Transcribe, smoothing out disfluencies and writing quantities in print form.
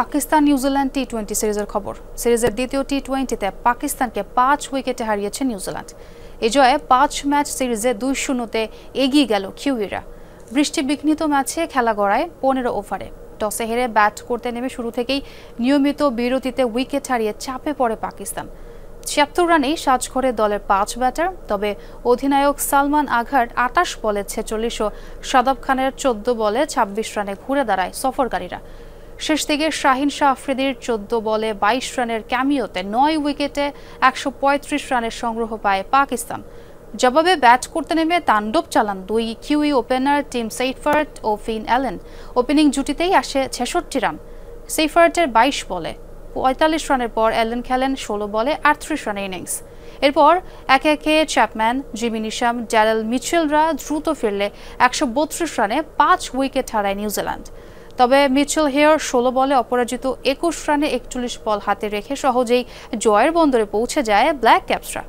Pakistan New Zealand টি-20 সিরিজের খবর। সিরিজের দ্বিতীয় টি-20তে পাকিস্তানকে 5 উইকেটে হারিয়েছে নিউজিল্যান্ড। এই জয়ে 5 ম্যাচ সিরিজে 2-0-তে এগিয়ে গেল কিউইরা। বৃষ্টি বিঘ্নিত ম্যাচে খেলা গড়ায় 15 ওভারে। টসে হেরে ব্যাট করতে নেমে শুরু থেকেই নিয়মিত বিরতিতে উইকেট হারিয়ে চাপে পড়ে পাকিস্তান। ৭৬ রানেই সাজঘরে দলের 5 ব্যাটার, তবে অধিনায়ক সালমান আঘার 28 বলে 46 ও শাদাব খানের 14 বলে 26 রানে ঘুরে দাঁড়ায় সফরকারীরা। শেষ দিকে শাহিন শাহ আফ্রিদির 14 বলে 22 রানের ক্যামিওতে 9 উইকেটে 135 রানের সংগ্রহ পায় পাকিস্তান। জবাবে ব্যাট করতে নেমে তাণ্ডব চালান দুই কিউই ওপেনার টিম সেইফার্ট ও ফিন অ্যালেন। ওপেনিং জুটিতেই আসে 66 রান। সেইফার্টের 22 বলে 45 রানের পর অ্যালেন খেলেন 16 বলে 38 রানের ইনিংস। এরপর একে একে চ্যাপম্যান, জিমি নিশাম, ড্যারেল মিচেলরা দ্রুত ফিরলে 132 রানে 5 উইকেট হারায় নিউজিল্যান্ড। তবে মিচেল হেয়ার 16 বলে অপরাজিত 21 রানে 41 বল হাতে রেখে সহজেই জয়ের বন্দরে পৌঁছে যায় ব্ল্যাক ক্যাপসরা।